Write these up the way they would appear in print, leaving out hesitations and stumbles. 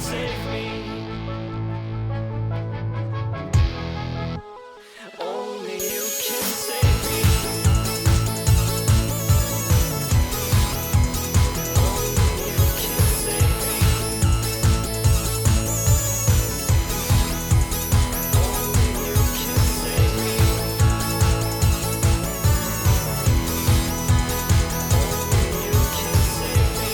save me. Only you can save me. Only you can save me. Only you can save me. Only you can save me.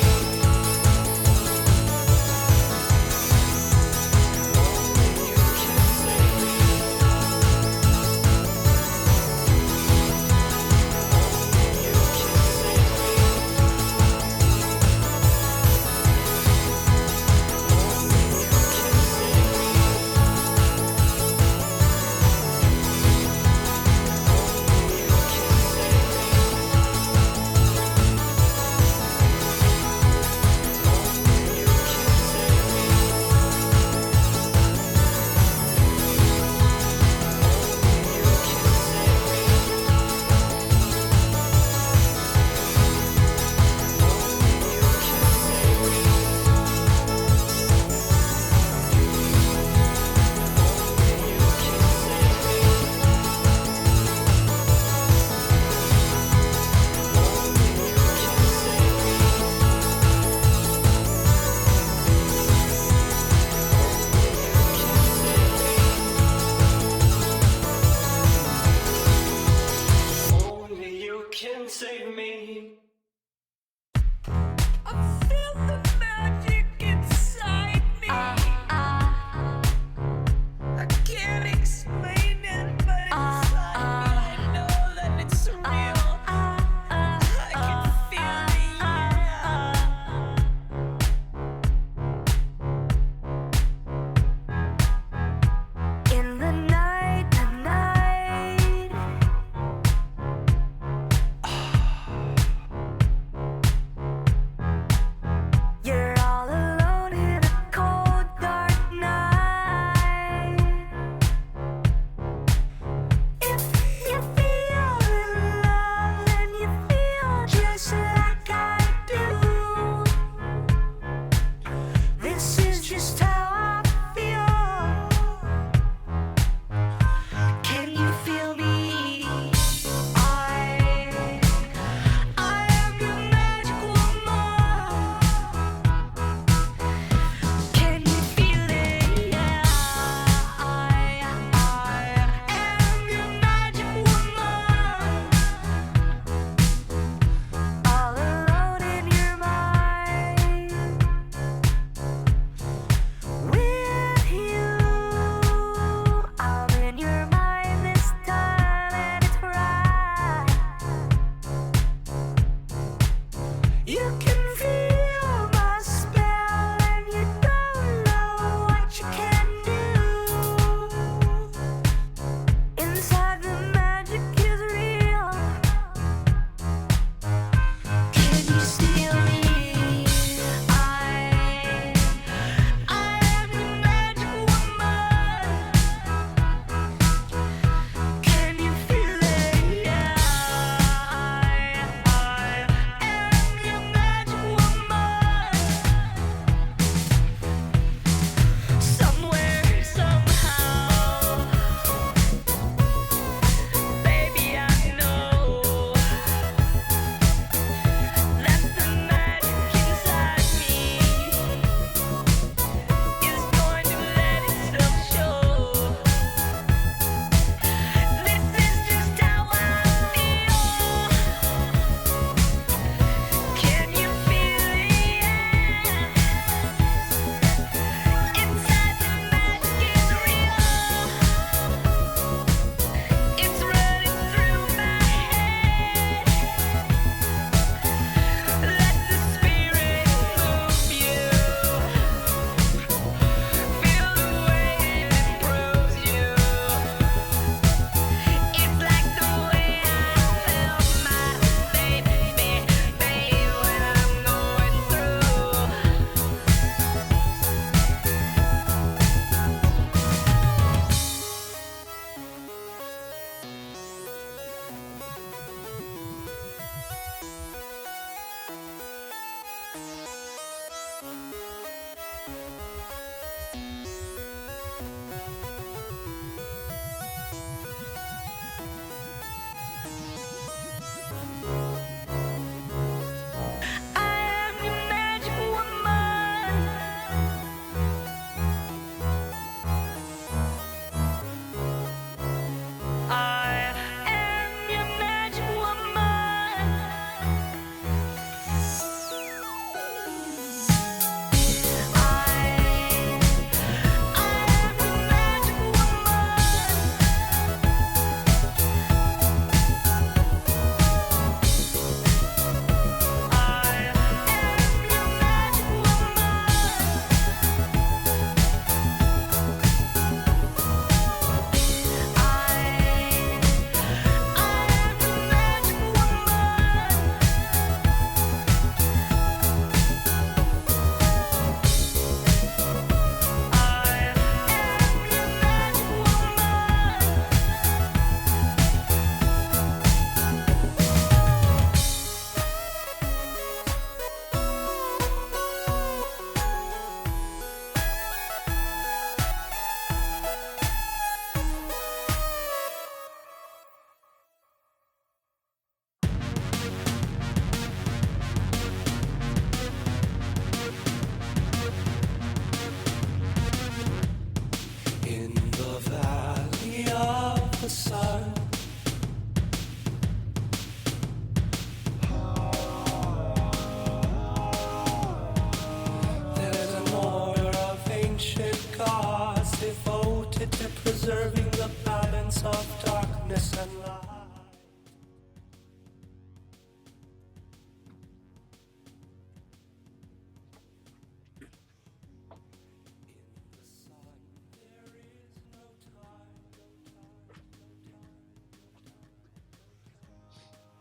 Finding the balance of darkness and light.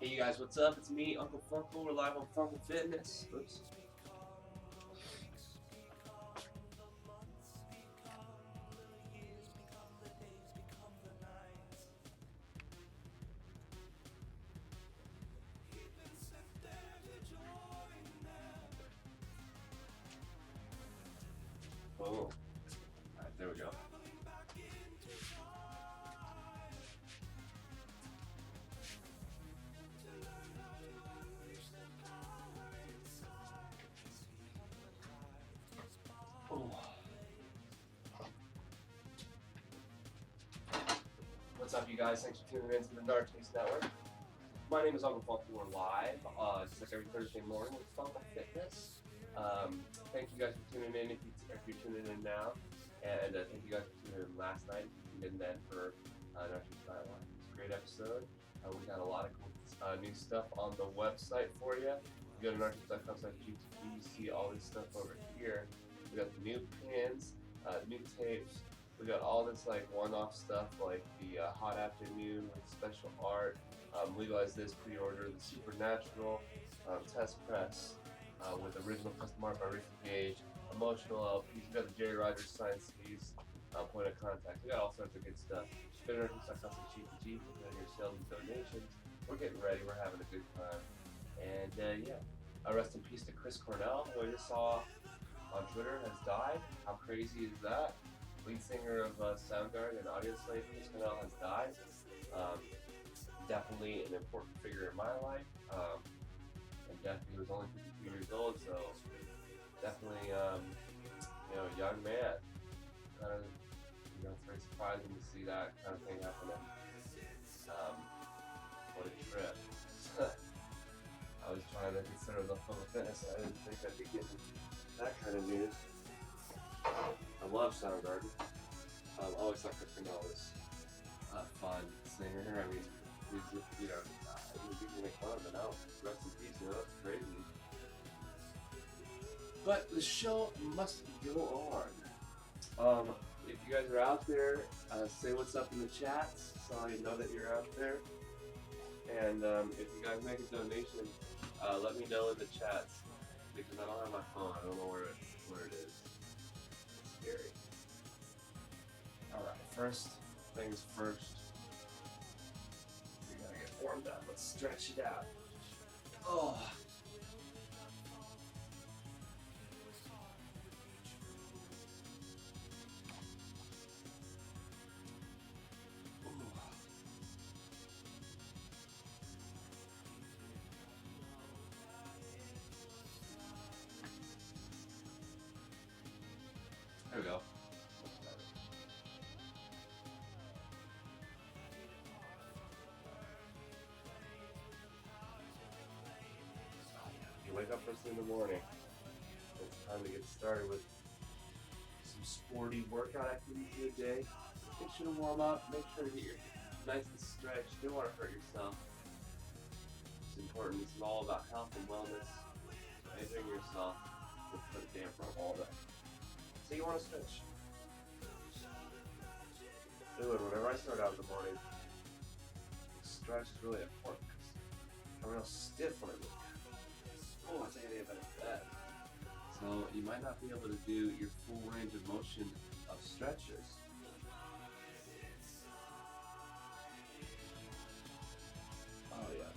Hey you guys, what's up? It's me, Uncle Funkle. We're live on Funkle Fitness. Oops. Boom. Alright, there we go. What's up, you guys? Thanks for tuning in to the Dark Taste Network. My name is Uncle Funkle. We're live, just like every Thursday morning with Funkle Fitness. Thank you guys for tuning in if you're tuning in now. And thank you guys for tuning in last night. If you tuned in then for Dark Taste Network. It's a great episode. We got a lot of cool new stuff on the website for you. You go to narcissist.com/GTP, you see all this stuff over here. We got the new pins, new tapes. We got all this like one-off stuff like the Hot Afternoon with special art, Legalize This, pre-order, the Supernatural, Test Press with original custom art by Ricky Gage, emotional LPs. We got the Jerry Rogers Science Keys, point of contact. We got all sorts of good stuff. Go to narcissist.com/GTP, we got your sales and donations. We're getting ready. We're having a good time. And yeah, rest in peace to Chris Cornell, who I just saw on Twitter has died. How crazy is that? Lead singer of Soundgarden and Audioslave, Chris Cornell, has died. Definitely an important figure in my life. And definitely he was only 52 years old, so definitely a young man. Kind of, it's very surprising to see that kind of thing happening. What a trip. I was trying to consider the full fitness. I didn't think I'd be getting that kind of news. I love Soundgarden. I always thought Chris Cornell was a fun singer. I mean, he's, he was usually make fun of him, but now, rest in peace, it's crazy. But the show must go on. If you guys are out there, say what's up in the chats so I know that you're out there. And if you guys make a donation, let me know in the chats because I don't have my phone. I don't know where it is. It's scary. Alright, first things first. We gotta get warmed up. Let's stretch it out. Oh. There we go. You wake up first thing in the morning. It's time to get started with some sporty workout activities of the day. Make sure to warm up. Make sure to get your nice and stretched. You don't want to hurt yourself. It's important. This is all about health and wellness. So injuring yourself will put a damper on all that. So you want to stretch. Do it whenever I start out in the morning. Stretch is really important because I'm real stiff when I wake up. Oh, I think I need a better bed. So you might not be able to do your full range of motion of stretches. Oh yeah.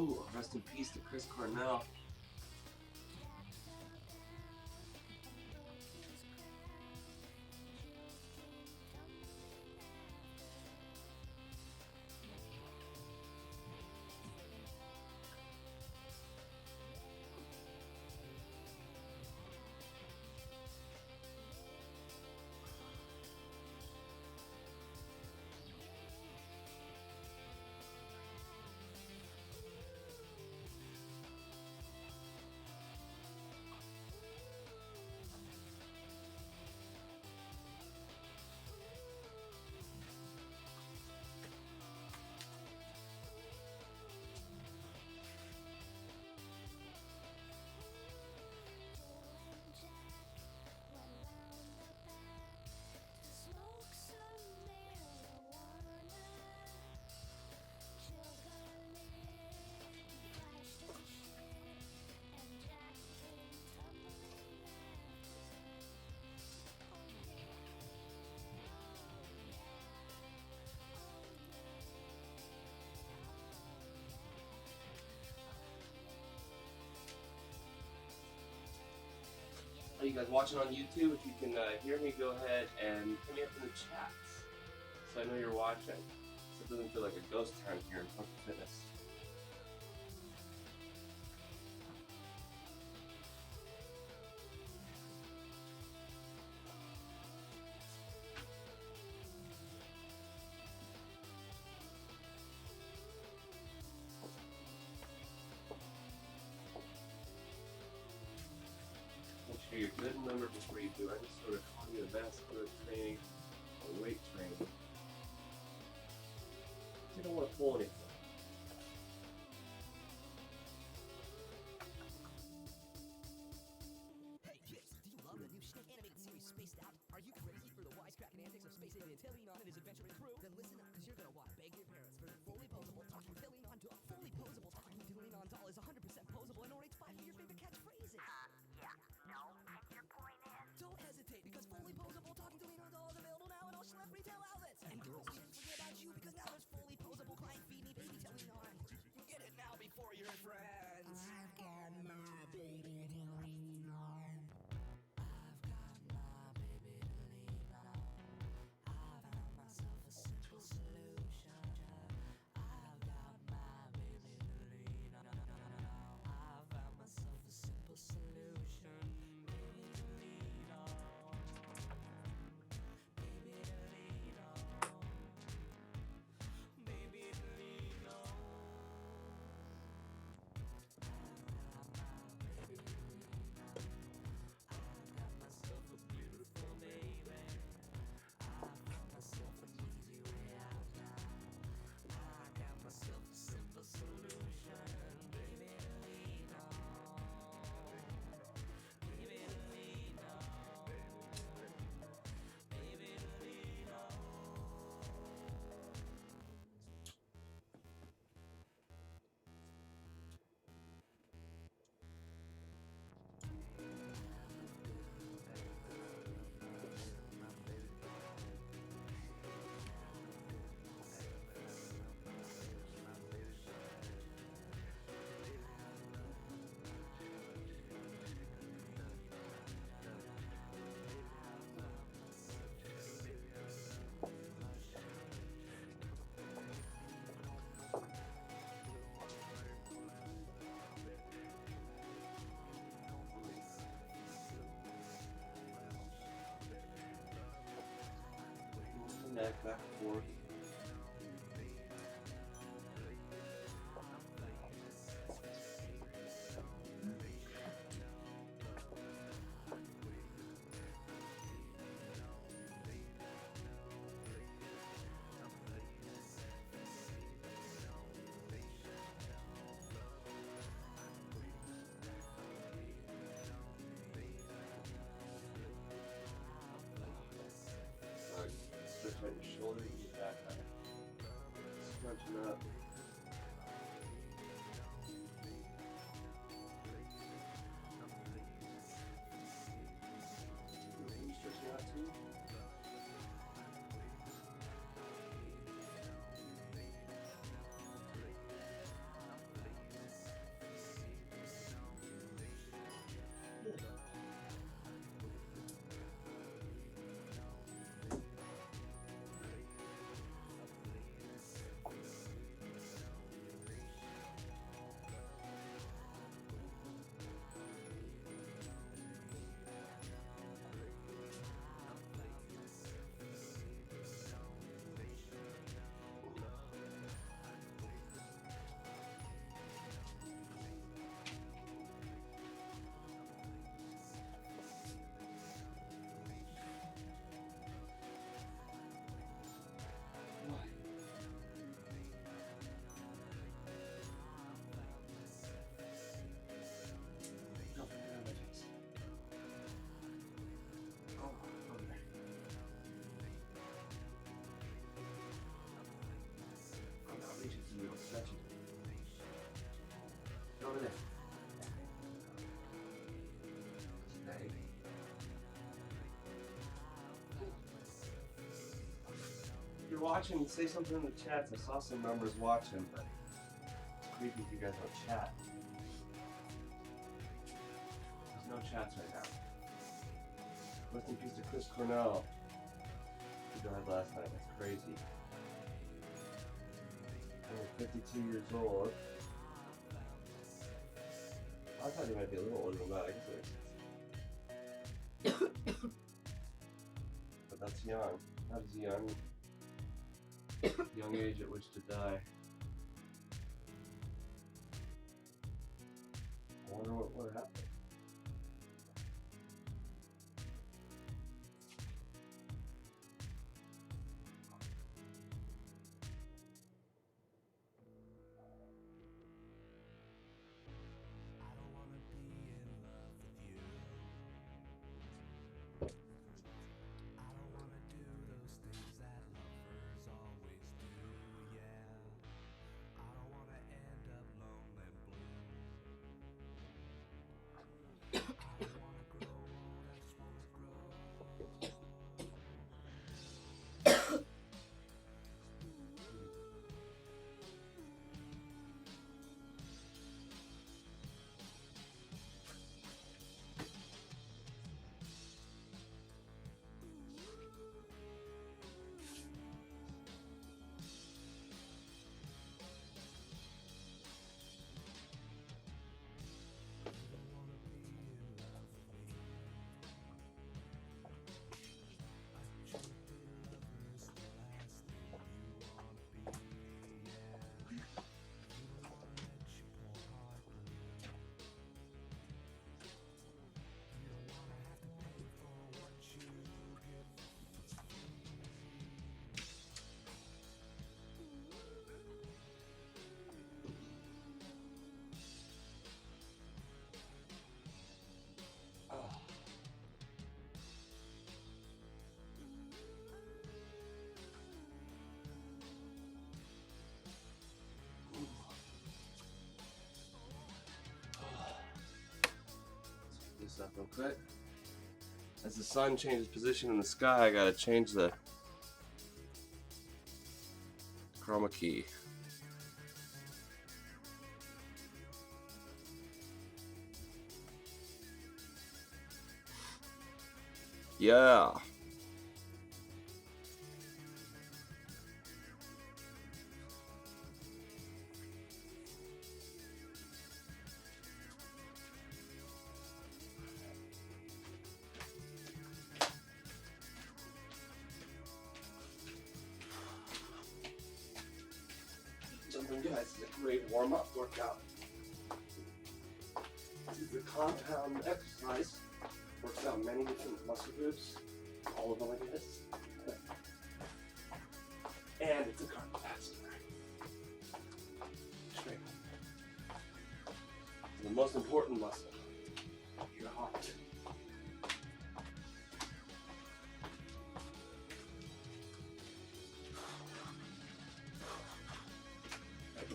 Oh, rest in peace to Chris Cornell. Are you guys watching on YouTube? If you can hear me, go ahead and hit me up in the chats so I know you're watching. So it doesn't feel like a ghost town here in Funkle Fitness. Make sure you're good and remember before you do any sort of cardiovascular training or weight training. You don't want to pull anything. Hey kids, do you love the new animated series Spaced Out? Are you crazy for the wisecracking antics of Space Alien Tillion and his adventuring crew? Then listen up, because you're gonna want to beg your parents for the fully posable talking Tillion doll. Fully posable talking Tillion doll is 100% posable and narrates 5 of your favorite catchphrases. Yeah, no, your point is. Don't hesitate, because fully posable talking Tillion doll is available now in all select retail outlets. And girls, we didn't forget about you, because now there's fully posable crying feed me baby Tillion. Get it now before your friends. I've got my baby to lean on. I've got my baby to lean on. I've found myself a simple solution. I've got my baby to lean on. I've found myself a simple solution. Baby to lean on. Baby to lean on. Baby to lean on. I've got myself a beautiful baby. I found myself an easy way out now. I got myself a simple solution. Baby to lean on. Baby to lean on. Baby to lean on. Neck back and forth. Stretch out your shoulder and your back out. Stretching up. Are you stretching out too? touch it. Go over there. Stay. If you're watching, say something in the chats. I saw some numbers watching, but it's creepy if you guys don't chat. There's no chats right now. Rest in peace to Chris Cornell. He died last night. That's crazy. 52 years old. I thought he might be a little older than that. I guess it is. But that's young. That is young. Young age at which to die. I wonder what happened. I don't wanna be in love with you. I don't wanna do those things that lovers always do, yeah. I don't wanna end up lonely and blue. I don't wanna grow old, I just wanna grow. This up real quick. As the sun changes position in the sky, I gotta change the chroma key. Yeah. Jumping guys is a great warm-up workout. This is a compound exercise. Works out many different muscle groups, all of them I guess. And it's a cardiovascular. Straight. The most important muscle, your heart.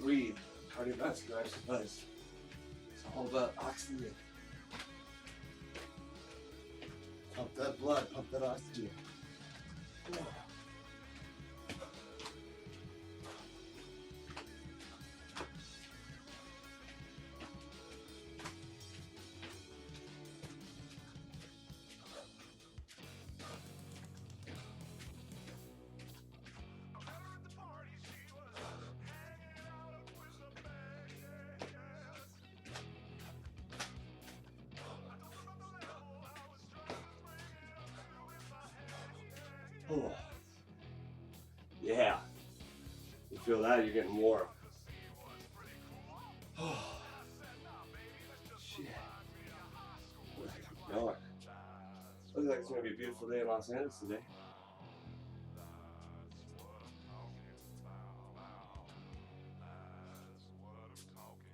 Breathe. Cardiovascular exercise. It's all about oxygen. Pump that blood, pump that oxygen. Oh. Yeah. You feel that? You're getting warm. Oh. Shit. No. Looks like it's gonna be a beautiful day in Los Angeles today.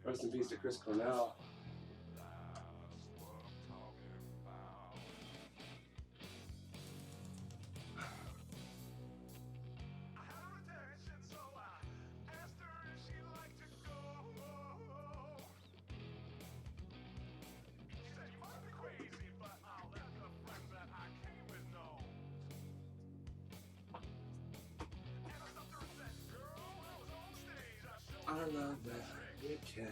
Rest in peace to Chris Cornell. I love that. You can.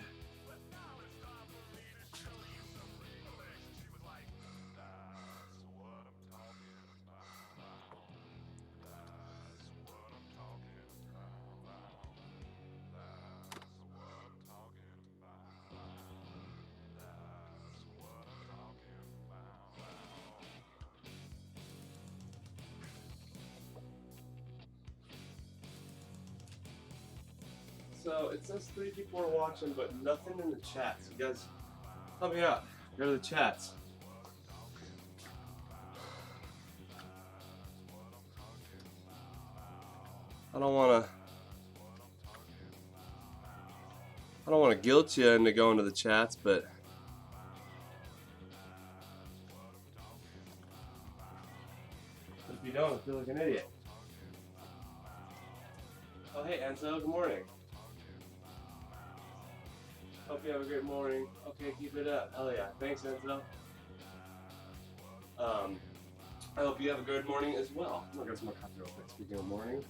So it says 3 people are watching, but nothing in the chats. You guys, help me out. Go to the chats. I don't want to guilt you into going to the chats, but if you don't, I feel like an idiot. Oh, hey, Enzo, good morning. Hope you have a great morning. Okay, keep it up. Hell yeah. Thanks, Enzo. I hope you have a good morning as well. I'm gonna get some more coffee real quick. Speaking of morning.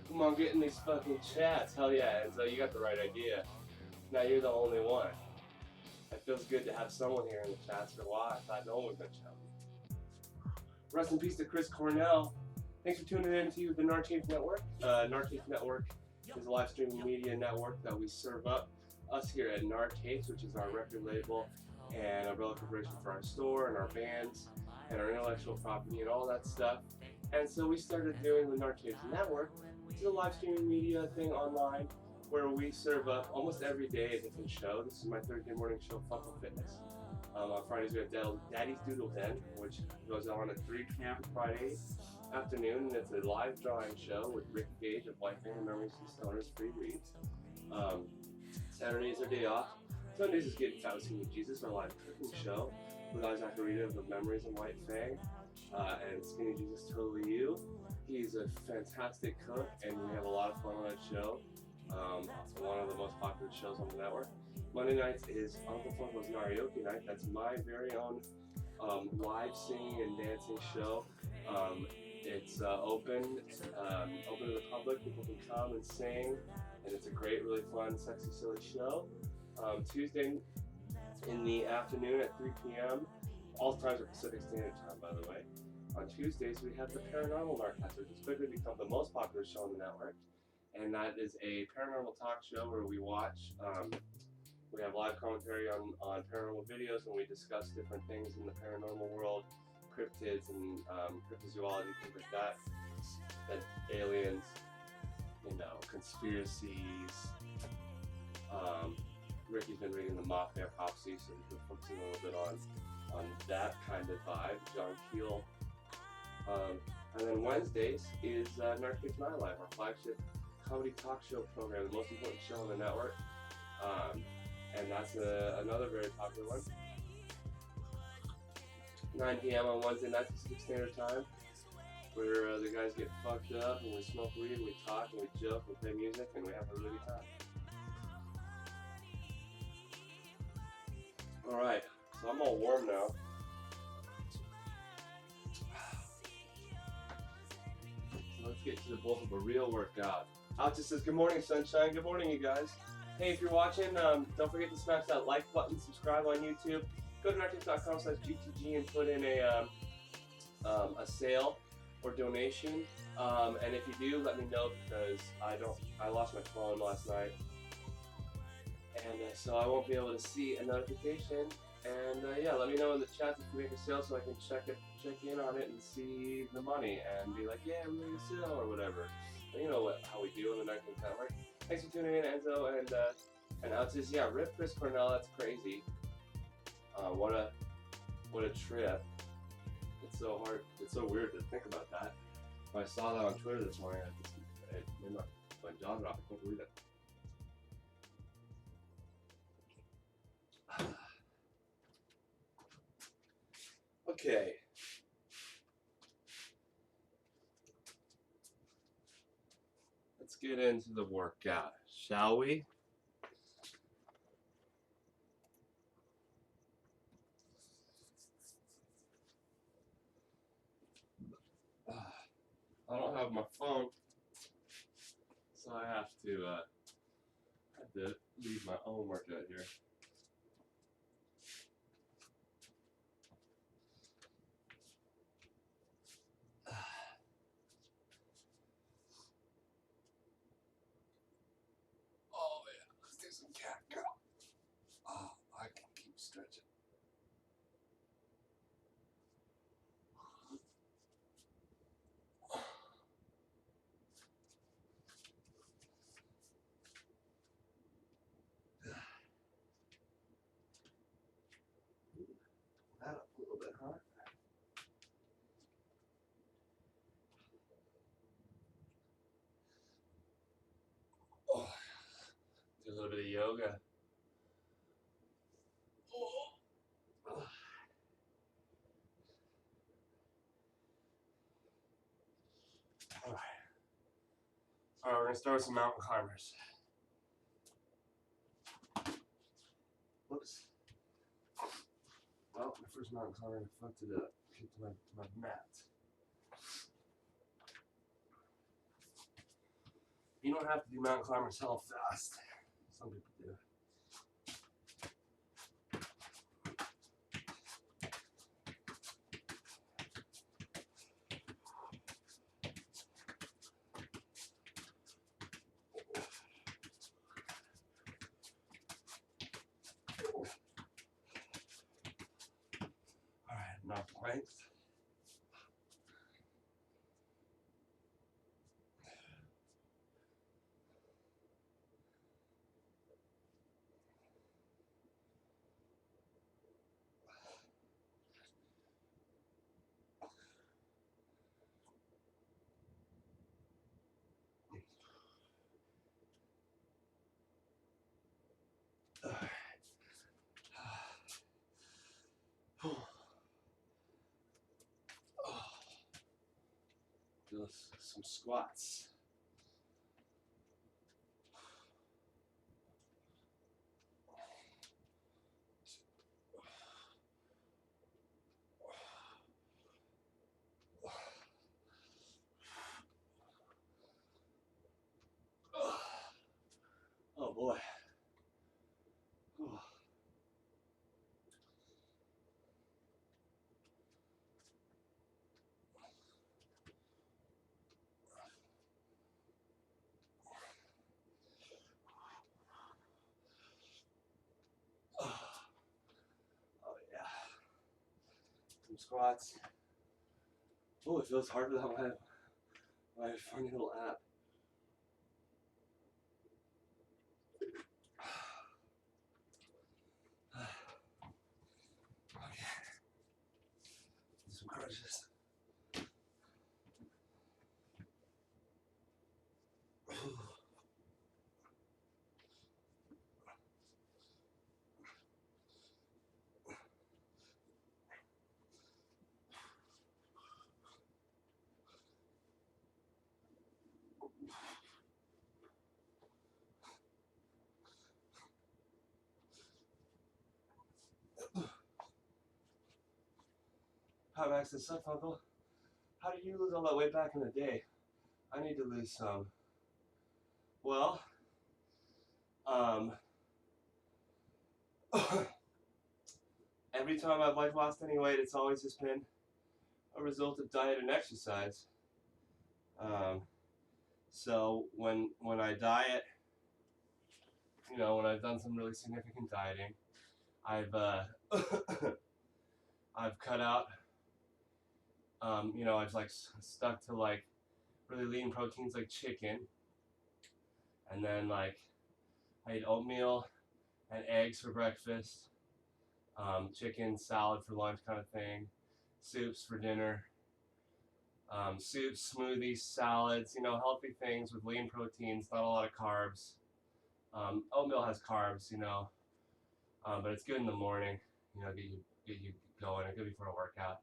Come on, get in these fucking chats. Hell yeah, Enzo, you got the right idea. Now you're the only one. It feels good to have someone here in the chats for a while. I thought no one was gonna show me. Rest in peace to Chris Cornell. Thanks for tuning in to the Narchange Network. Narchange Network is a live streaming media network that we serve up. Us here at Narchange, which is our record label and umbrella corporation for our store and our bands and our intellectual property and all that stuff. And so we started doing the Narchange Network, which is a live streaming media thing online where we serve up almost every day a different show. This is my Thursday morning show, Funkle Fitness. On Fridays we have Daddy's Doodle Den, which goes on at 3 p.m. Friday afternoon, and it's a live drawing show with Rick Gage of White Fang Memories and Stoners Free Reads. Saturdays are day off. Sundays is Getting Fat with Skinny Jesus, our live cooking show with Isaac Arita of the Memories and White Fang, and Skinny Jesus Totally You. He's a fantastic cook, and we have a lot of fun on that show. One of the most popular shows on the network. Monday nights is Uncle Funkle's Karaoke night. That's my very own live singing and dancing show. It's open to the public. People can come and sing, and it's a great, really fun, sexy, silly show. Tuesday in the afternoon at 3 p.m. All times are Pacific Standard Time, by the way. On Tuesdays, we have the Paranormal Narcast, which has quickly become the most popular show on the network. And that is a paranormal talk show where we watch, we have live commentary on paranormal videos, and we discuss different things in the paranormal world, cryptids and cryptozoology, things like that, aliens, conspiracies. Ricky's been reading the Mafia prophecy, so we've been focusing a little bit on that kind of vibe. John Keel. And then Wednesdays is Narchange Nightlife, our flagship comedy talk show program, the most important show on the network. And that's another very popular one. 9 p.m. on Wednesday nights Pacific Standard Time, where the guys get fucked up and we smoke weed and we talk and we joke and play music and we have a really good time. Alright, so I'm all warm now. So let's get to the bulk of a real workout. Alex just says, good morning, sunshine. Good morning, you guys. Hey, if you're watching, don't forget to smash that like button, subscribe on YouTube. Go to narchange.com/GTG and put in a sale or donation. And if you do, let me know, because I lost my phone last night. And so I won't be able to see a notification. And yeah, let me know in the chat if you make a sale so I can check in on it and see the money and be like, yeah, I'm doing a sale or whatever. And you know how we do on the Narchange Network. Thanks for tuning in, Enzo, and Alex says, yeah, rip Chris Cornell, that's crazy. What a trip. It's so hard. It's so weird to think about that. When I saw that on Twitter this morning, it made my jaw drop. I can't believe it. Okay. Let's get into the workout, shall we? I don't have my phone, so I have to leave my own workout here. Oh yeah, let's do some cat cow. Oh, I can keep stretching. That up a little bit, huh? Oh, do a little bit of yoga. Oh. All right. All right, we're gonna start with some mountain climbers. Whoops. Well, my first mountain climber, I fucked it up. Hit my mat. You don't have to do mountain climbers hell fast. Some people do. All right, now planks. Do some squats. Oh boy. Oh yeah. Some squats. Oh, it feels hard without my funny little app. Okay. Some crunches. Hi Max, this up, Funkle. How did you lose all that weight back in the day? I need to lose some. Well, every time I've like lost any weight, it's always just been a result of diet and exercise. So when I diet, you know, when I've done some really significant dieting, I've I've cut out, you know, I've like stuck to like really lean proteins like chicken, and then like I eat oatmeal and eggs for breakfast, chicken salad for lunch kind of thing, soups for dinner, soups, smoothies, salads, you know, healthy things with lean proteins, not a lot of carbs. Oatmeal has carbs, you know, but it's good in the morning, you know, get you going. It's good before a workout.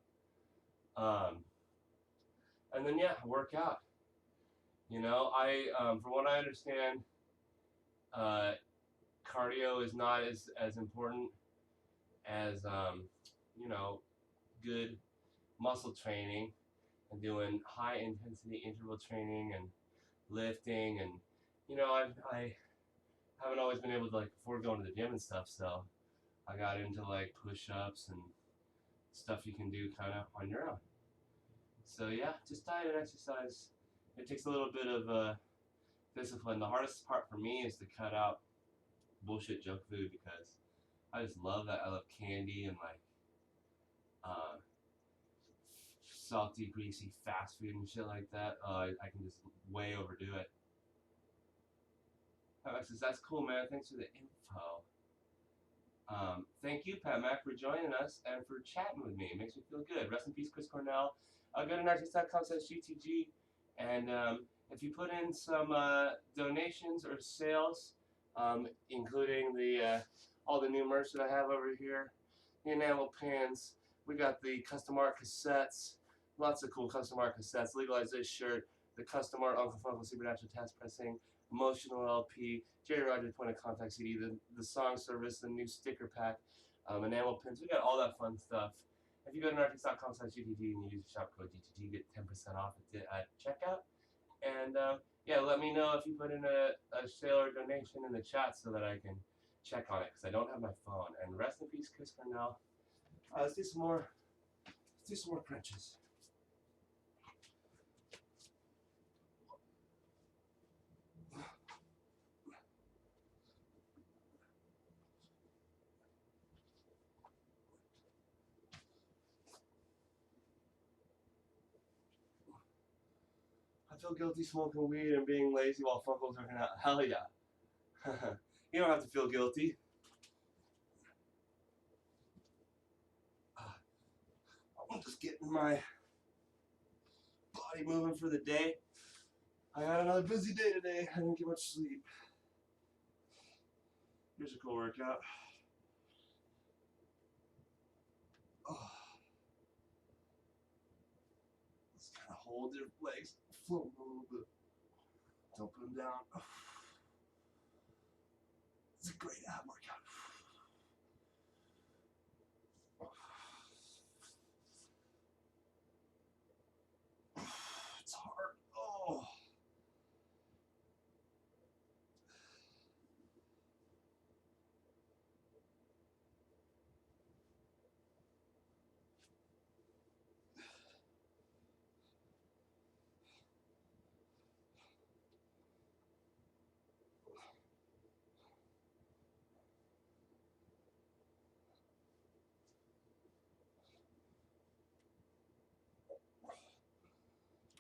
And then yeah, work out. You know, from what I understand, cardio is not as important as you know, good muscle training. and doing high intensity interval training and lifting, and you know, I haven't always been able to like afford going to the gym and stuff, so I got into like push-ups and stuff you can do kind of on your own. So yeah, just diet and exercise. It takes a little bit of discipline. The hardest part for me is to cut out bullshit junk food because I just love that. I love candy and like salty, greasy fast food and shit like that. I can just way overdo it. Alexis, that's cool, man. Thanks for the info. Thank you, Pat Mac, for joining us and for chatting with me. It makes me feel good. Rest in peace, Chris Cornell. Go to narcissist.com/GTG, and if you put in some donations or sales, including the all the new merch that I have over here, the enamel pins, we got the custom art cassettes, lots of cool custom art cassettes. Legalize this shirt, the custom art Uncle Funkle Supernatural Test Pressing, Emotional LP, Jerry Rogers Point of Contact CD, the song service, the new sticker pack, enamel pins. We got all that fun stuff. If you go to narcissist.com/GTG and you use the shop code GTG, you get 10% off at checkout. And yeah, let me know if you put in a sale or donation in the chat so that I can check on it because I don't have my phone. And rest in peace, Chris Cornell. Let's do some more. Let's do some more crunches. I feel guilty smoking weed and being lazy while Funkle's working out. Hell yeah. You don't have to feel guilty. I'm just getting my body moving for the day. I had another busy day today. I didn't get much sleep. Here's a cool workout. Oh. Just kind of hold your legs, float them a little bit. Don't put them down. It's a great ab workout. It's hard. Oh.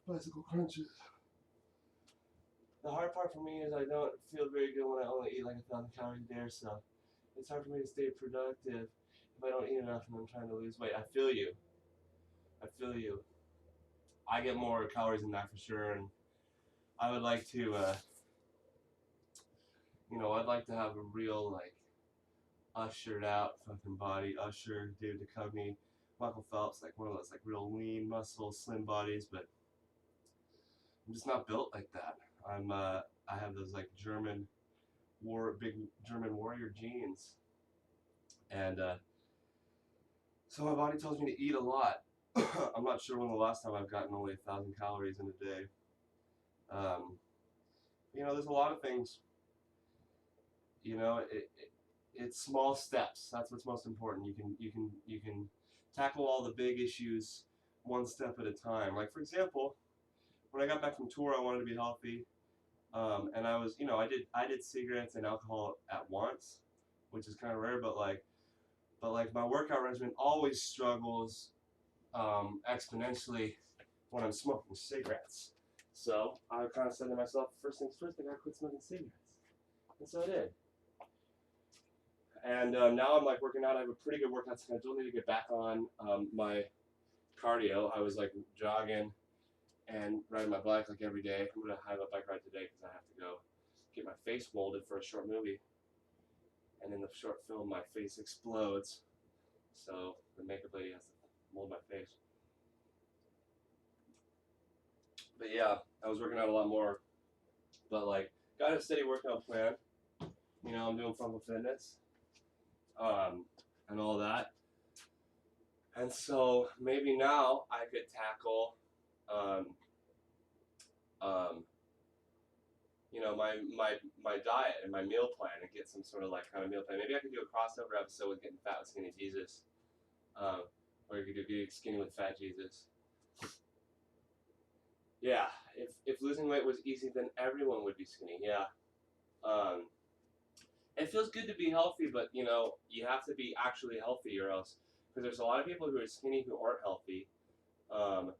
Bicycle crunches. The hard part for me is I don't feel very good when I only eat like 1,000 calories a day or so. It's hard for me to stay productive if I don't eat enough and I'm trying to lose weight. I feel you. I feel you. I get more calories than that for sure, and I would like to, I'd like to have a real like ushered out fucking body. Usher, David Duchovny, Michael Phelps, like one of those like real lean, muscle, slim bodies, but I'm just not built like that. I have those like big German warrior genes, and so my body tells me to eat a lot. I'm not sure when the last time I've gotten only 1,000 calories in a day. There's a lot of things. It's small steps. That's what's most important. You can tackle all the big issues one step at a time. Like for example, when I got back from tour, I wanted to be healthy, and I was, I did cigarettes and alcohol at once, which is kind of rare. But my workout regimen always struggles exponentially when I'm smoking cigarettes. So I kind of said to myself, first things first, I gotta quit smoking cigarettes, and so I did. And now I'm like working out. I have a pretty good workout schedule. I need to get back on my cardio. I was like jogging and riding my bike like every day. I'm gonna have a bike ride today because I have to go get my face molded for a short movie. And in the short film, my face explodes. So the makeup lady has to mold my face. But yeah, I was working out a lot more. But like, got a steady workout plan. I'm doing Funkle Fitness. And all that. And so maybe now I could tackle um, um, you know, my diet and my meal plan and get some sort of like kind of meal plan. Maybe I could do a crossover episode with Getting Fat with Skinny Jesus, or you could do Getting Skinny with Fat Jesus. Yeah, if losing weight was easy, then everyone would be skinny. Yeah. Um, it feels good to be healthy, but you know, you have to be actually healthy, or else, because there's a lot of people who are skinny who aren't healthy, um,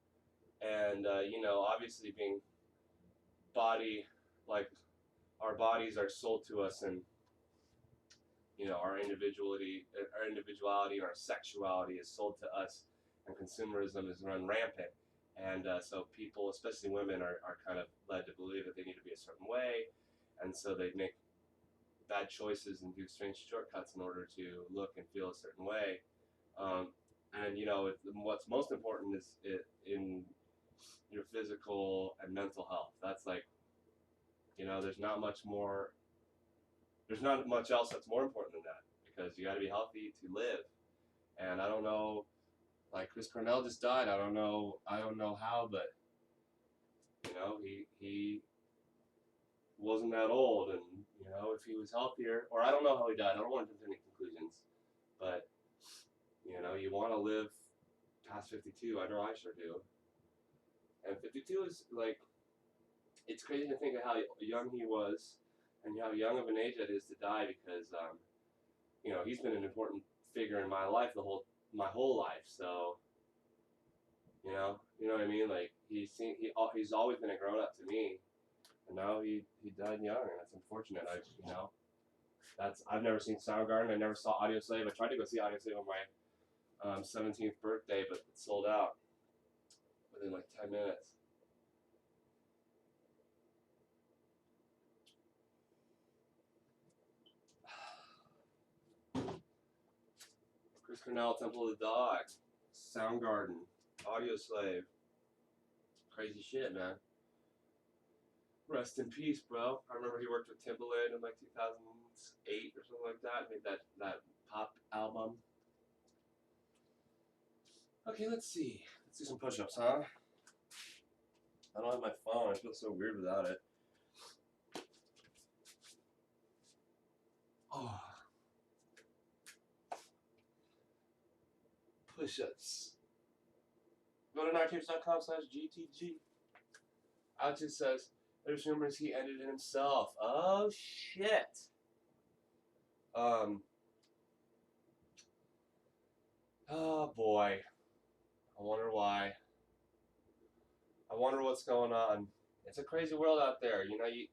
and you know, obviously being body, like our bodies are sold to us, and you know, our individuality, and our sexuality is sold to us, and consumerism is run rampant. And so people, especially women, are kind of led to believe that they need to be a certain way, and so they make bad choices and do strange shortcuts in order to look and feel a certain way. And you know, what's most important is in your physical and mental health. That's like, you know, there's not much else that's more important than that, because you got to be healthy to live. And I don't know, like Chris Cornell just died. I don't know how, but you know, he wasn't that old, and you know, if he was healthier, or I don't know how he died. I don't want to jump to any conclusions, but you know, you want to live past 52. I know I sure do. And 52 is like, it's crazy to think of how young he was and how young of an age that is to die, because you know, he's been an important figure in my life my whole life. So you know what I mean. Like he's always been a grown up to me, and now he died young, and that's unfortunate. I've never seen Soundgarden. I never saw Audio Slave. I tried to go see Audio Slave on my 17th birthday, but it sold out within like 10 minutes. Chris Cornell, Temple of the Dog, Soundgarden, Audio Slave. Crazy shit, man. Rest in peace, bro. I remember he worked with Timbaland in like 2008 or something like that. Made that pop album. Okay, let's see. Let's do some push-ups, huh? I don't have my phone. I feel so weird without it. Oh. Push-ups. Go to nightcapes.com/GTG. Altitude says, there's rumors he ended it himself. Oh, shit. Oh, boy. I wonder why. I wonder what's going on. It's a crazy world out there. You know, you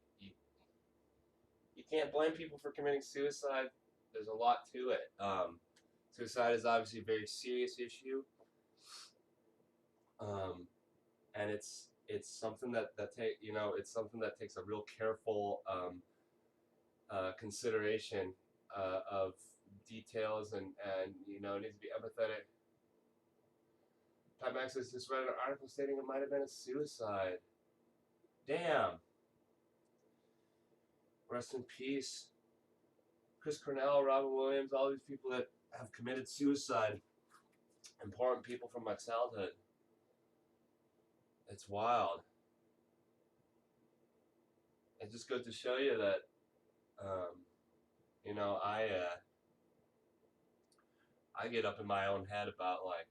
can't blame people for committing suicide. There's a lot to it. Suicide is obviously a very serious issue. And it's something it's something that takes a real careful consideration of details, and you know, it needs to be empathetic. Time Access just read an article stating it might have been a suicide. Damn. Rest in peace. Chris Cornell, Robin Williams, all these people that have committed suicide. Important people from my childhood. It's wild. It just goes to show you that, you know, I get up in my own head about like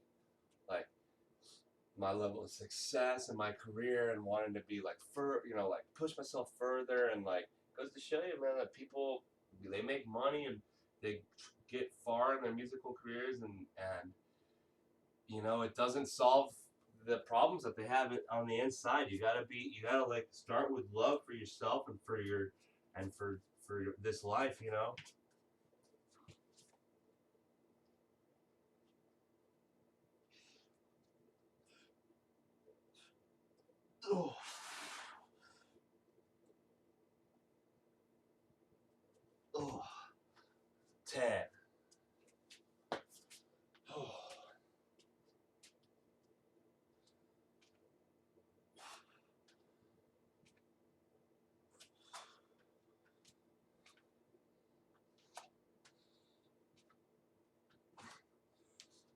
my level of success in my career, and wanting to be like like push myself further, and like goes to show you, man, that people, they make money and they get far in their musical careers, and you know, it doesn't solve the problems that they have on the inside. You gotta like start with love for yourself and for this life, you know. Oh, 10. Oh.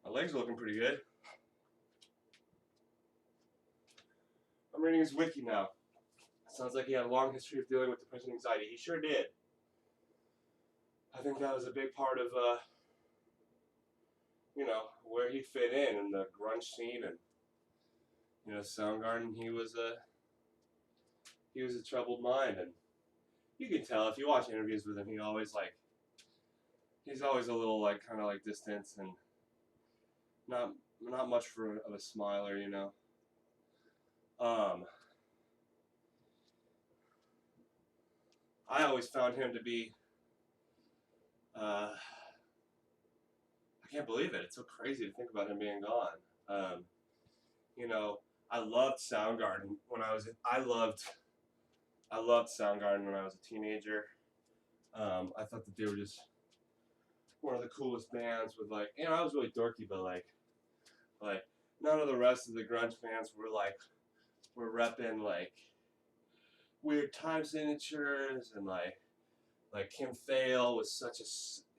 My legs are looking pretty good. reading his wiki now. Sounds like he had a long history of dealing with depression and anxiety. He sure did. I think that was a big part of, you know, where he fit in the grunge scene and, you know, Soundgarden. He was a troubled mind, and you can tell if you watch interviews with him. He's always a little like kind of like distant and not much of a smiler, you know. I always found him to be. I can't believe it. It's so crazy to think about him being gone. You know, I loved Soundgarden when I loved Soundgarden when I was a teenager. I thought that they were just one of the coolest bands with like, you know, I was really dorky, but like none of the rest of the grunge fans were repping like weird time signatures and like Kim Thale was such a,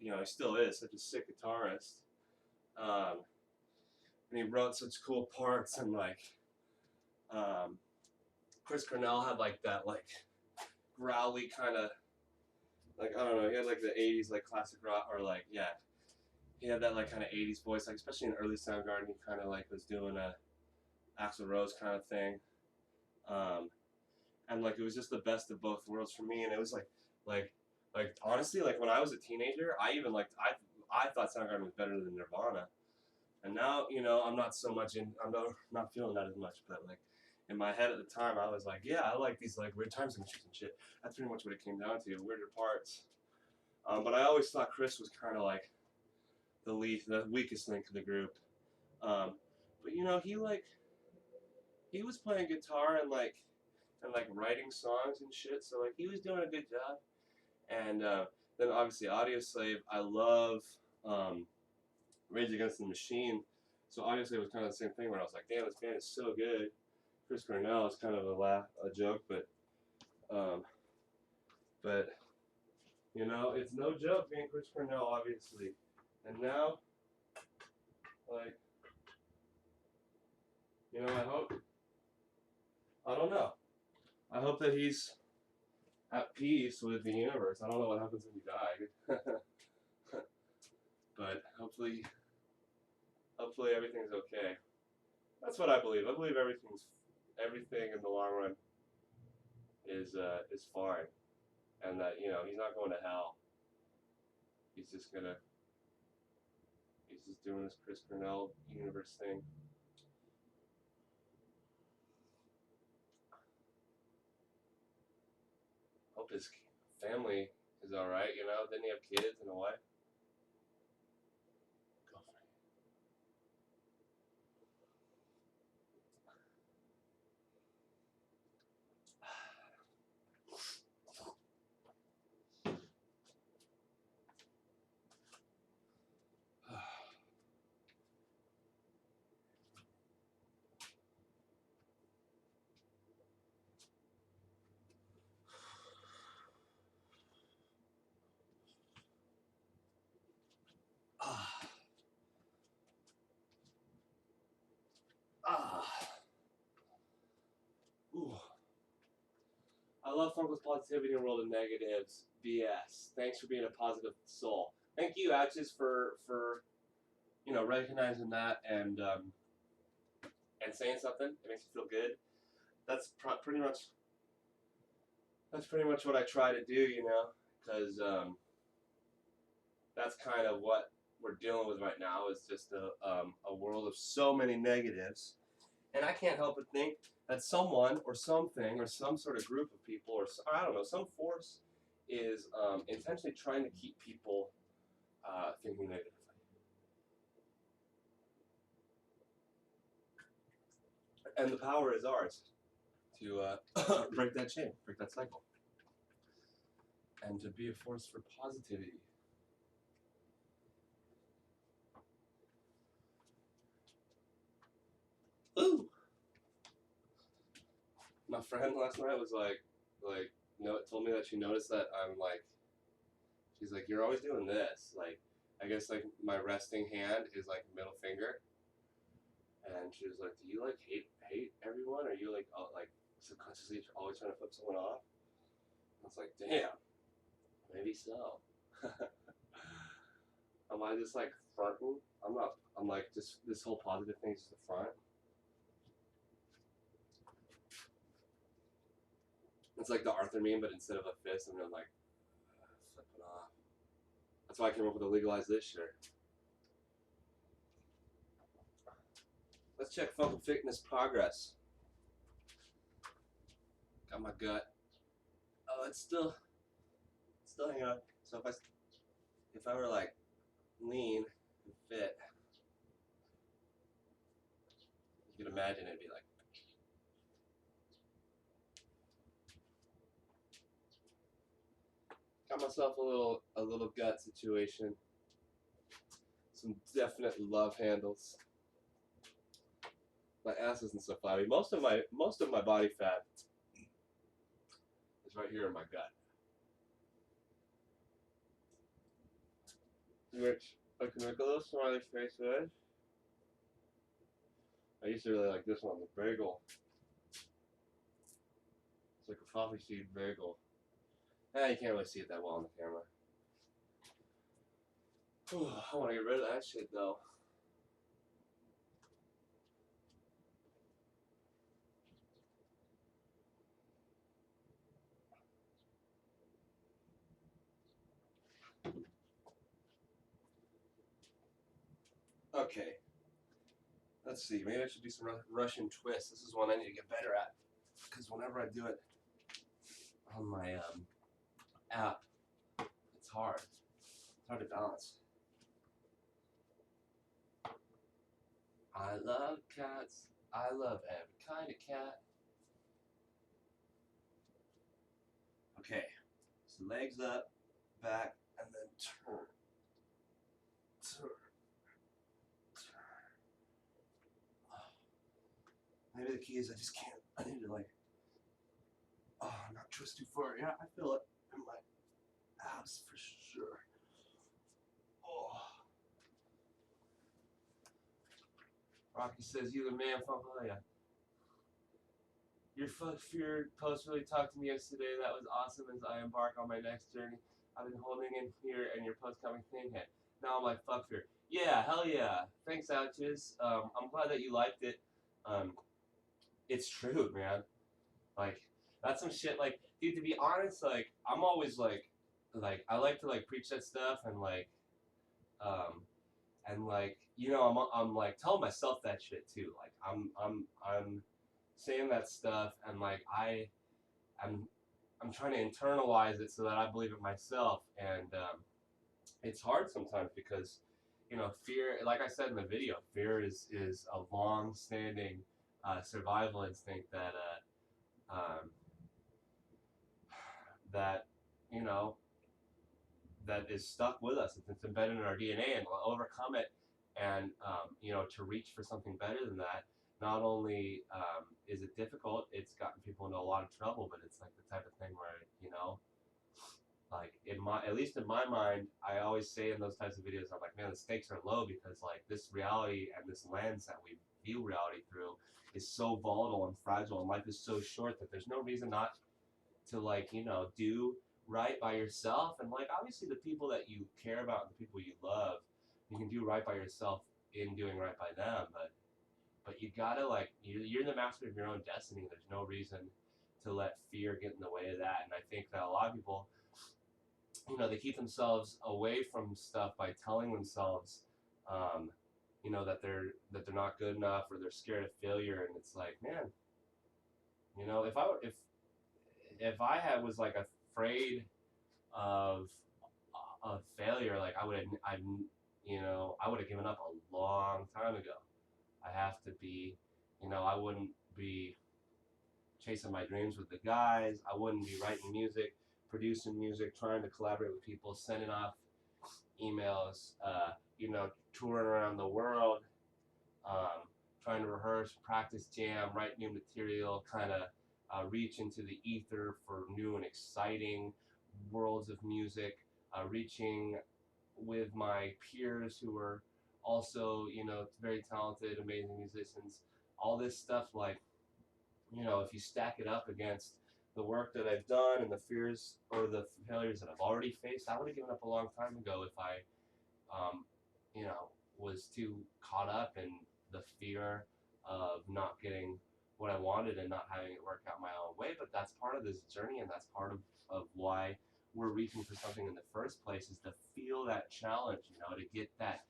you know, he still is such a sick guitarist. And he wrote such cool parts, and like Chris Cornell had like that like growly kind of like, I don't know, he had like the 80s like classic rock, or like, yeah, he had that like kind of 80s voice, like especially in early Soundgarden. He kind of like was doing a Axl Rose kind of thing, and like it was just the best of both worlds for me. And it was like honestly, like when I was a teenager, I thought Soundgarden was better than Nirvana. And now, you know, I'm not not feeling that as much, but like in my head at the time, I was like, yeah, I like these like weird time signatures and shit. That's pretty much what it came down to, weirder parts. But I always thought Chris was kind of like the weakest link of the group. But you know, he was playing guitar and like writing songs and shit. So like he was doing a good job. And then obviously Audioslave, I love Rage Against the Machine. So Audioslave was kind of the same thing where I was like, damn, this band is so good. Chris Cornell is kind of a joke, but you know, it's no joke being Chris Cornell, obviously. And now, like, you know, I don't know. I hope that he's at peace with the universe. I don't know what happens when you die. But hopefully everything's okay. That's what I believe. I believe everything in the long run is fine, and that, you know, he's not going to hell. He's just doing this Chris Cornell universe thing. Hope his family is all right. You know, didn't he have kids and a wife? Go for it. Ooh. I love Funkle's positivity in a world of negatives. BS. Thanks for being a positive soul. Thank you, Atches, for you know, recognizing that and saying something. It makes me feel good. That's pretty much what I try to do, you know, because that's kind of what we're dealing with right now, is just a world of so many negatives. And I can't help but think that someone or something or some sort of group of people or I don't know, some force is intentionally trying to keep people thinking negatively. And the power is ours to break that chain, break that cycle, and to be a force for positivity. Ooh. My friend last night was told me that she noticed that she's like, you're always doing this. Like, I guess like my resting hand is like middle finger. And she was like, do you like hate everyone? Or you like subconsciously always trying to flip someone off. I was like, damn, maybe so. Am I just like fronting? I'm not. I'm like just this whole positive thing is just the front. It's like the Arthur meme, but instead of a fist, I'm gonna like flip it off. That's why I came up with a legalize this shirt. Let's check Funkle Fitness progress. Got my gut. Oh, it's still hanging up. So if I were like lean and fit, you could imagine it'd be like. Got myself a little gut situation. Some definite love handles. My ass isn't so flabby. Most of my body fat is right here in my gut. Which I can make a little smiley face with. I used to really like this one, the bagel. It's like a coffee seed bagel. You can't really see it that well on the camera. I want to get rid of that shit though. Okay. Let's see. Maybe I should do some Russian twists. This is one I need to get better at. Because whenever I do it on my app, it's hard. It's hard to balance. I love cats. I love every kind of cat. Okay. So legs up, back, and then turn. Turn. Maybe the key is I just can't. I need to like, not twist too far. Yeah, I feel it in my abs for sure. Oh. Rocky says, "You the man, Funkle." Yeah. Your post really talked to me yesterday. That was awesome as I embark on my next journey. I've been holding in here and your post coming thing hit. Now I'm like, fuck fear. Yeah, hell yeah. Thanks, Ouches. I'm glad that you liked it. It's true, man. Like, that's some shit. Like, dude, to be honest, like, I'm always like, I like to like preach that stuff and like, you know, I'm like telling myself that shit too. Like, I'm saying that stuff and like I'm trying to internalize it so that I believe it myself. And it's hard sometimes because, you know, fear. Like I said in the video, fear is a long-standing survival instinct that that you know that is stuck with us. It's embedded in our DNA, and we'll overcome it. And you know, to reach for something better than that. Not only is it difficult, it's gotten people into a lot of trouble. But it's like the type of thing where, you know, like at least in my mind, I always say in those types of videos, I'm like, man, the stakes are low because like this reality and this lens that we view reality through is so volatile and fragile, and life is so short that there's no reason not to, like, you know, do right by yourself. And like obviously the people that you care about and the people you love, you can do right by yourself in doing right by them, but you gotta like you're the master of your own destiny. There's no reason to let fear get in the way of that. And I think that a lot of people, you know, they keep themselves away from stuff by telling themselves, you know, that they're not good enough or they're scared of failure. And it's like, man, you know, if I had was like afraid of failure, like I would have given up a long time ago. I have to be, you know, I wouldn't be chasing my dreams with the guys. I wouldn't be writing music, producing music, trying to collaborate with people, sending off emails, you know, touring around the world, trying to rehearse, practice, jam, write new material, kind of reach into the ether for new and exciting worlds of music, reaching with my peers who are also, you know, very talented, amazing musicians. All this stuff, like, you know, if you stack it up against the work that I've done and the fears or the failures that I've already faced, I would have given up a long time ago if I, um, you know, was too caught up in the fear of not getting what I wanted and not having it work out my own way. But that's part of this journey, and that's part of why we're reaching for something in the first place, is to feel that challenge, you know, to get that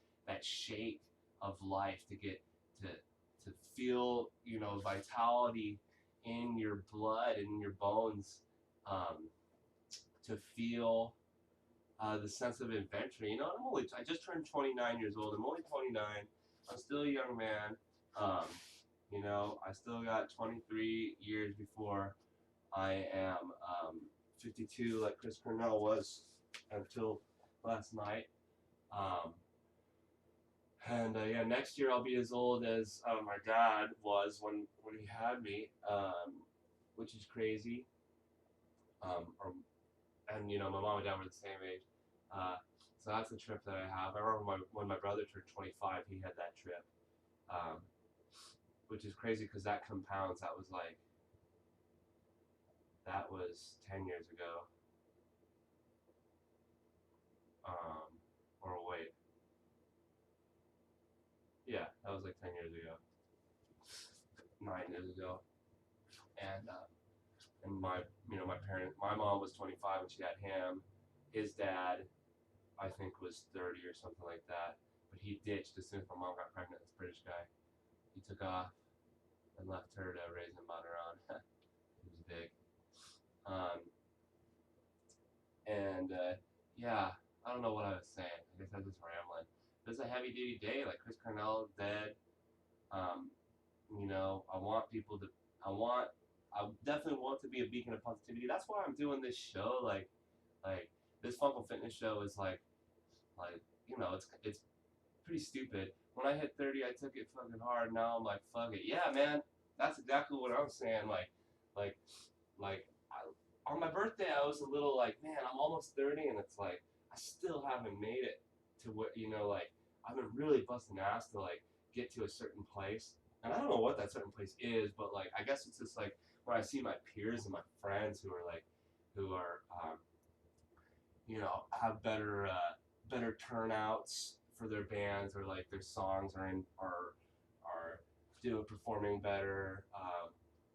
shake of life, to get to feel, you know, vitality in your blood and in your bones, um, to feel the sense of adventure. You know, I just turned 29 years old. I'm only 29. I'm still a young man. Um, you know, I still got 23 years before I am 52, like Chris Cornell was until last night. Um, and yeah, next year I'll be as old as my dad was when he had me, which is crazy. Or and you know, my mom and dad were the same age. So that's the trip that I have. I remember when my brother turned 25, he had that trip, um, which is crazy because that compounds. That was 10 years ago. Or wait, yeah, that was like 10 years ago, 9 years ago, and my mom was 25 when she had him. His dad, I think, was 30 or something like that. But he ditched as soon as my mom got pregnant. This British guy. He took off and left her to raise him on her own. He was big. Um, and yeah, I don't know what I was saying. I guess I was just rambling. It was a heavy duty day. Like Chris Cornell is dead. Um, you know, I definitely want to be a beacon of positivity. That's why I'm doing this show. Like this Funkle Fitness show is like, you know, it's pretty stupid. When I hit 30, I took it fucking hard. Now I'm like, fuck it. Yeah, man, that's exactly what I'm saying. Like, on my birthday, I was a little like, man, I'm almost 30, and it's like, I still haven't made it to what, you know, like, I've been really busting ass to, like, get to a certain place. And I don't know what that certain place is, but, like, I guess it's just, like, when I see my peers and my friends who are, you know, have better turnouts for their bands, or like their songs are doing performing better,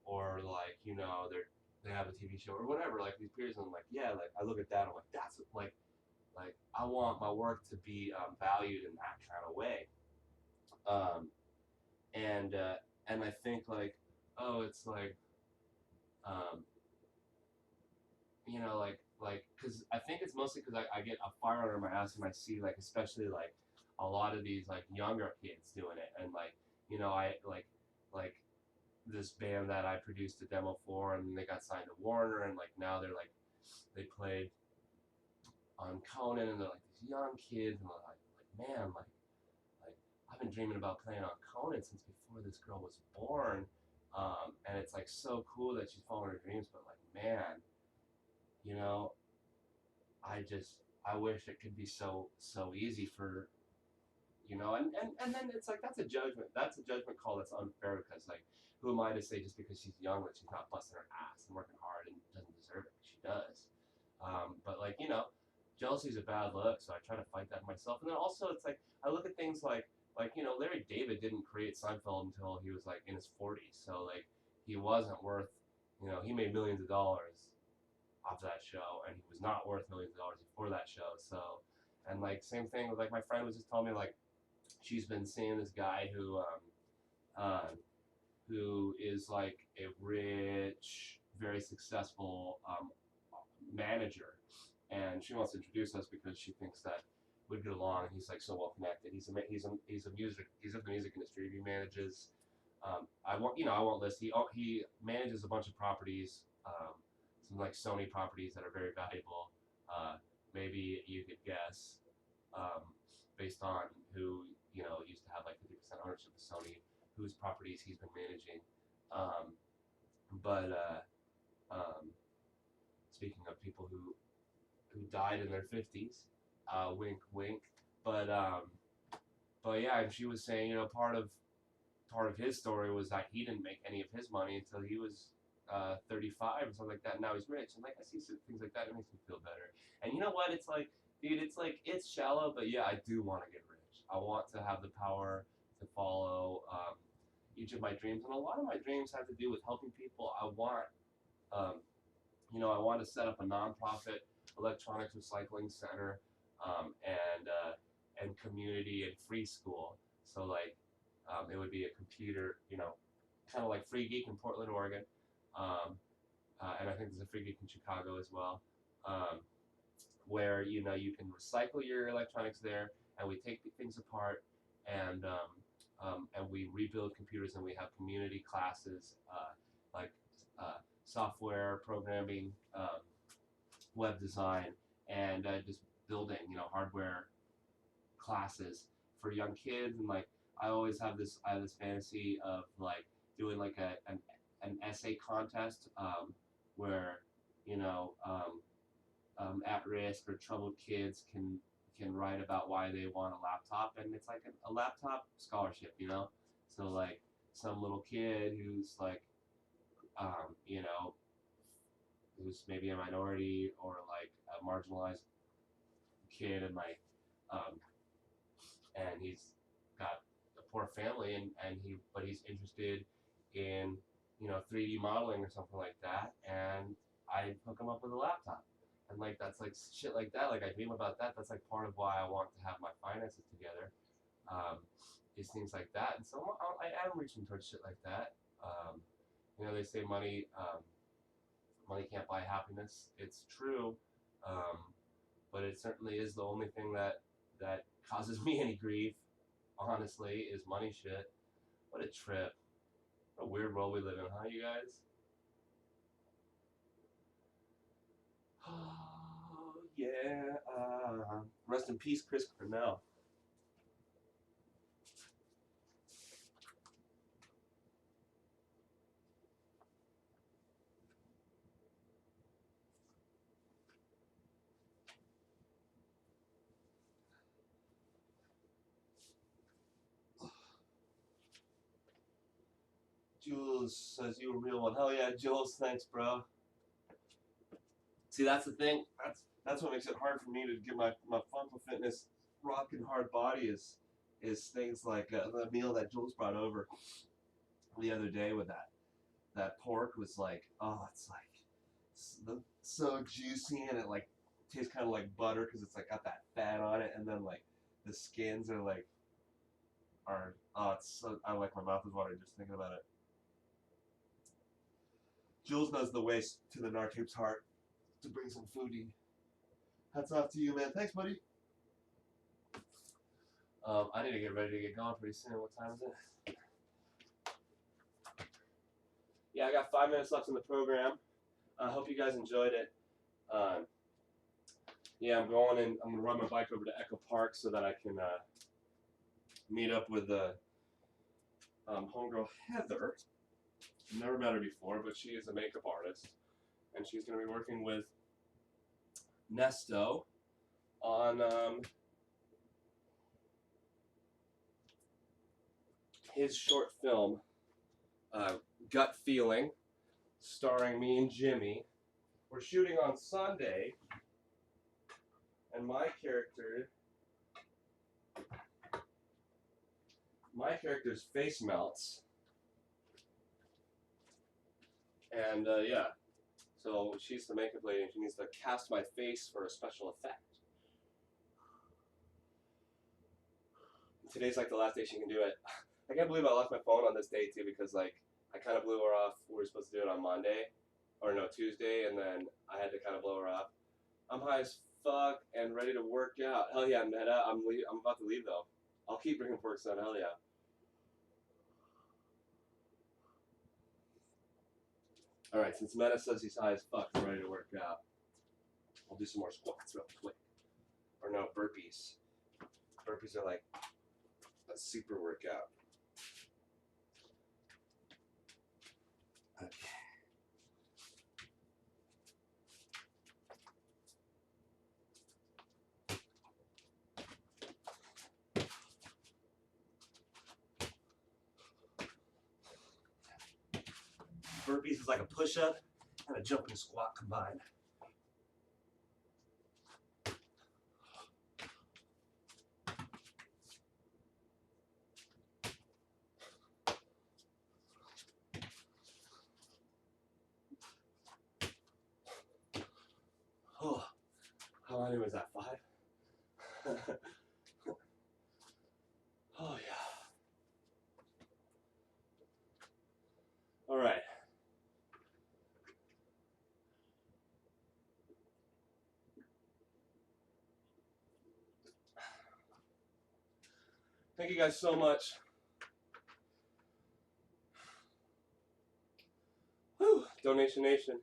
or like, you know, they have a TV show or whatever. Like these peers, and I'm like, yeah, like I look at that, I'm like, that's like I want my work to be valued in that kind of way. Um, and I think like, oh, it's like, um, you know, because I think it's mostly because I get a fire under my ass when I see, like, especially like a lot of these like younger kids doing it, and like, you know, I like this band that I produced a demo for, and they got signed to Warner, and like now they played on Conan, and they're like these young kids, and like man, like I've been dreaming about playing on Conan since before this girl was born, and it's like so cool that she's following her dreams, but like man, you know, I wish it could be so easy for, you know, and then it's like that's a judgment call that's unfair, because like, who am I to say just because she's young that she's not busting her ass and working hard and doesn't deserve it? She does. But like, you know, jealousy is a bad look, so I try to fight that myself. And then also it's like I look at things like, you know, Larry David didn't create Seinfeld until he was like in his 40s, so like he wasn't worth, you know, he made millions of dollars off that show, and he was not worth millions of dollars before that show. So, and like same thing with like my friend was just telling me, like, she's been seeing this guy uh, who is like a rich, very successful manager, and she wants to introduce us because she thinks that we'd get along. He's like so well connected. He's in the music industry. He manages. I won't list. He manages a bunch of properties, some like Sony properties that are very valuable. Uh, Maybe you could guess, um, based on who, you know, used to have like 50% ownership of Sony, whose properties he's been managing. Um, but speaking of people who died in their 50s, wink wink. But yeah, and she was saying, you know, part of part of his story was that he didn't make any of his money until he was 35 or something like that. Now he's rich, and like I see some things like that, it makes me feel better. And you know what? It's like, dude, it's shallow, but yeah, I do want to get rich. I want to have the power to follow each of my dreams, and a lot of my dreams have to do with helping people. I want, um, I want to set up a nonprofit electronics recycling center, and community and free school. So like, it would be a computer, kind of like Free Geek in Portland, Oregon, and I think there's a Free Geek in Chicago as well, where you can recycle your electronics there, and we take things apart, and we rebuild computers, and we have community classes, like software programming, web design, and just building, hardware classes for young kids. And like I have this fantasy of like doing like an essay contest, where you know at-risk or troubled kids can write about why they want a laptop, and it's like a laptop scholarship, So like some little kid who's like, who's maybe a minority or like a marginalized kid, and like, and he's got a poor family, but he's interested in 3D modeling or something like that, and I hook him up with a laptop. And like that's like shit like that. Like I dream about that. That's like part of why I want to have my finances together, is things like that. And so I am reaching towards shit like that. They say money can't buy happiness. It's true, but it certainly is the only thing that causes me any grief. Honestly, is money shit. What a trip. What a weird world we live in, huh, you guys? Oh, yeah. Rest in peace, Chris Cornell. Jules says you a real one. Hell yeah, Jules. Thanks, bro. See, that's the thing. That's what makes it hard for me to get my Funkle Fitness rocking hard body is things like the meal that Jules brought over the other day with that pork was like, oh, it's like so juicy, and it like tastes kind of like butter because it's like got that fat on it, and then like the skins are like it's so, I like my mouth is watering just thinking about it. Jules knows the way to the Narcape's heart to bring some foodie. Hats off to you, man. Thanks, buddy. I need to get ready to get going pretty soon. What time is it? Yeah, I got 5 minutes left in the program. I hope you guys enjoyed it. Yeah, I'm going to run my bike over to Echo Park so that I can meet up with the homegirl Heather. Never met her before, but she is a makeup artist, and she's going to be working with Nesto on his short film, Gut Feeling, starring me and Jimmy. We're shooting on Sunday, and my character's face melts. And yeah, so she's the makeup lady, and she needs to cast my face for a special effect. Today's like the last day she can do it. I can't believe I lost my phone on this day too, because like I kind of blew her off. We were supposed to do it on Monday, or no, Tuesday, and then I had to kind of blow her off. I'm high as fuck and ready to work out. Hell yeah, Meta. I'm about to leave though. I'll keep bringing forks on. Hell yeah. All right, since Meta says he's high as fuck and ready to work out, I'll do some more squats real quick. Or no, burpees. Burpees are like a super workout. Okay. burpees is like a push-up and a jumping squat combined. Oh, how many was that? 5? Oh yeah. All right. Thank you guys so much. Whew. Donation Nation.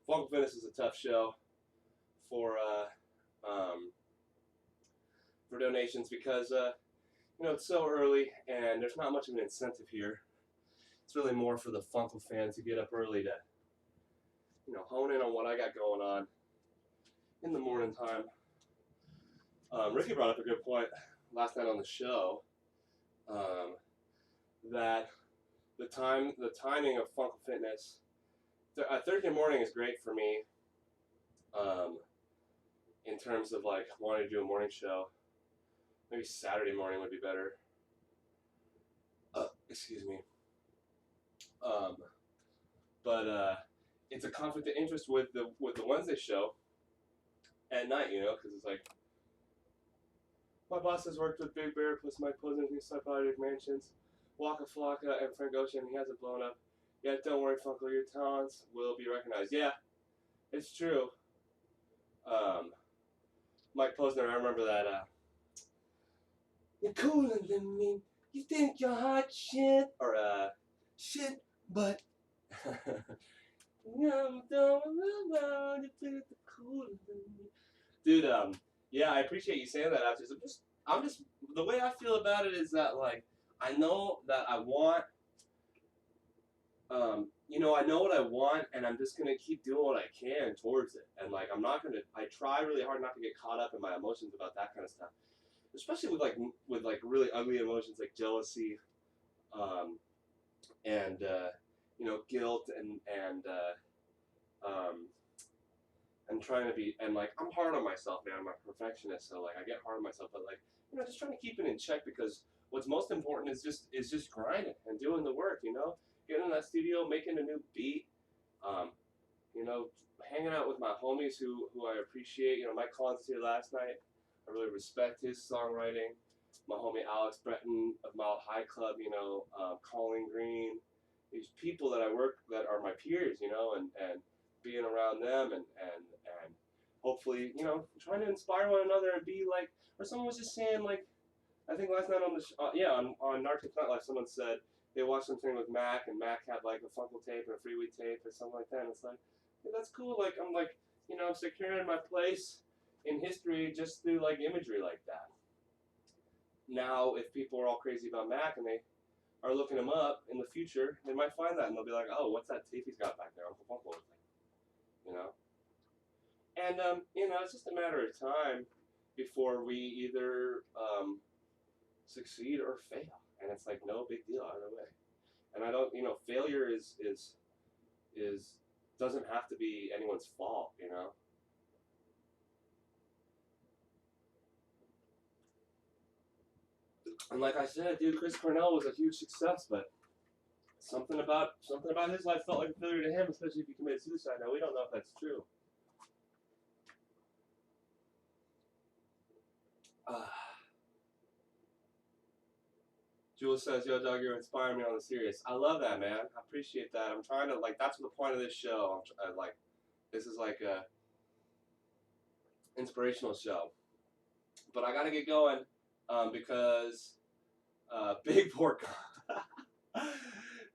Funkle Fitness is a tough show for donations because you know, it's so early and there's not much of an incentive here. It's really more for the Funkle fans to get up early to, you know, hone in on what I got going on in the morning time. Ricky brought up a good point last night on the show, that the timing of Funkle Fitness, Thursday morning is great for me, in terms of like wanting to do a morning show. Maybe Saturday morning would be better. Excuse me. But it's a conflict of interest with the Wednesday show at night, you know, because it's like my boss has worked with Big Bear plus Mike Posner, new Psychotic Mansions, Waka Flocka, and Frank Ocean. He hasn't blown up yet. Don't worry, Funkle, your talents will be recognized. Yeah, it's true. Mike Posner, I remember that. You're cooler than me. You think you're hot shit, or shit, but no, don't allow you to be cooler than me. Dude, yeah, I appreciate you saying that. I'm just the way I feel about it is that like I know that I want, you know, I know what I want, and I'm just gonna keep doing what I can towards it. And like I'm not gonna. I try really hard not to get caught up in my emotions about that kind of stuff, especially with like really ugly emotions like jealousy, and you know, guilt and trying to be, and like I'm hard on myself, man. I'm a perfectionist, so like I get hard on myself, but like, you know, just trying to keep it in check, because what's most important is just grinding and doing the work, you know, getting in that studio, making a new beat, you know, hanging out with my homies who I appreciate. You know, Mike Collins here last night. I really respect his songwriting. My homie Alex Breton of Mild High Club, you know, Colin Green, these people that I work that are my peers, you know, and being around them and hopefully, you know, trying to inspire one another and be like, or someone was just saying like, I think last night on the on Narcotics Nightlife, someone said they watched something with Mac, and Mac had like a Funkle tape or a Freeway tape or something like that, and it's like, hey, that's cool. Like I'm like, you know, securing my place in history just through like imagery like that. Now, if people are all crazy about Mac and they are looking him up in the future, they might find that and they'll be like, oh, what's that tape he's got back there, Uncle Funkle? You know. And you know, it's just a matter of time before we either succeed or fail, and it's like no big deal either way. And I don't, you know, failure is doesn't have to be anyone's fault, you know. And like I said, dude, Chris Cornell was a huge success, but something about his life felt like a failure to him, especially if he committed suicide. Now we don't know if that's true. Jules says, yo, Doug, you're inspiring me on the serious. I love that, man. I appreciate that. I'm trying to, like, that's the point of this show. Like, this is like a inspirational show. But I got to get going because Big Pork.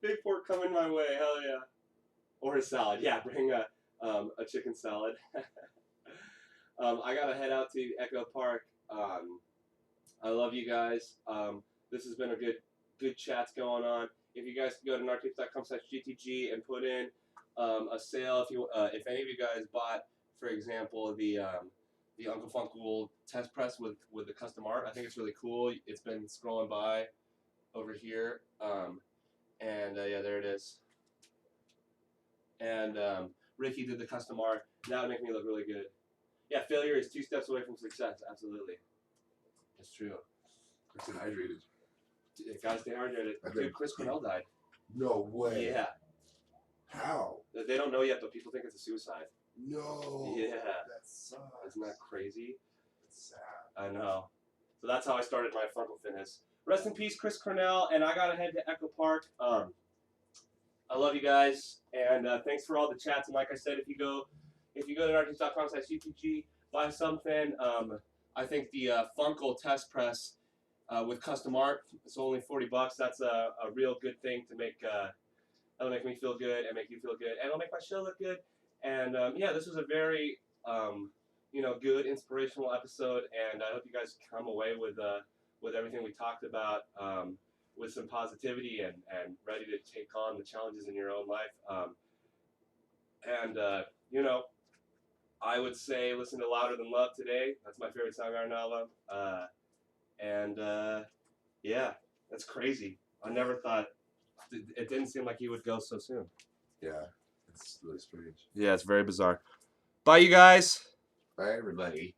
Big Pork coming my way. Hell yeah. Or a salad. Yeah, bring a chicken salad. I got to head out to Echo Park. I love you guys. This has been a good chats going on. If you guys can go to nartips.com/GTG and put in a sale, if any of you guys bought, for example, the Uncle Funkle test press with the custom art, I think it's really cool. It's been scrolling by over here, And yeah, there it is. And Ricky did the custom art. That would make me look really good. Yeah, failure is 2 steps away from success. Absolutely. It's true. I stayed hydrated. Guys, stay hydrated. I Dude, think- Chris Cornell died. No way. Yeah. How? They don't know yet, but people think it's a suicide. No. Yeah. That sucks. Isn't that crazy? That's sad. I know. So that's how I started my Funkle fitness. Rest in peace, Chris Cornell, and I gotta head to Echo Park. I love you guys, and thanks for all the chats. And like I said, if you go to nartings.com/CPG, buy something. I think the Funkle test press with custom art, it's only $40. That's a real good thing to make. That'll make me feel good and make you feel good, and it'll make my show look good. And yeah, this was a very good inspirational episode, and I hope you guys come away with everything we talked about, with some positivity and ready to take on the challenges in your own life. I would say listen to Louder Than Love today. That's my favorite song on our album. Yeah, that's crazy. I never thought, it didn't seem like he would go so soon. Yeah. It's really strange. Yeah, it's very bizarre. Bye, you guys. Bye, everybody.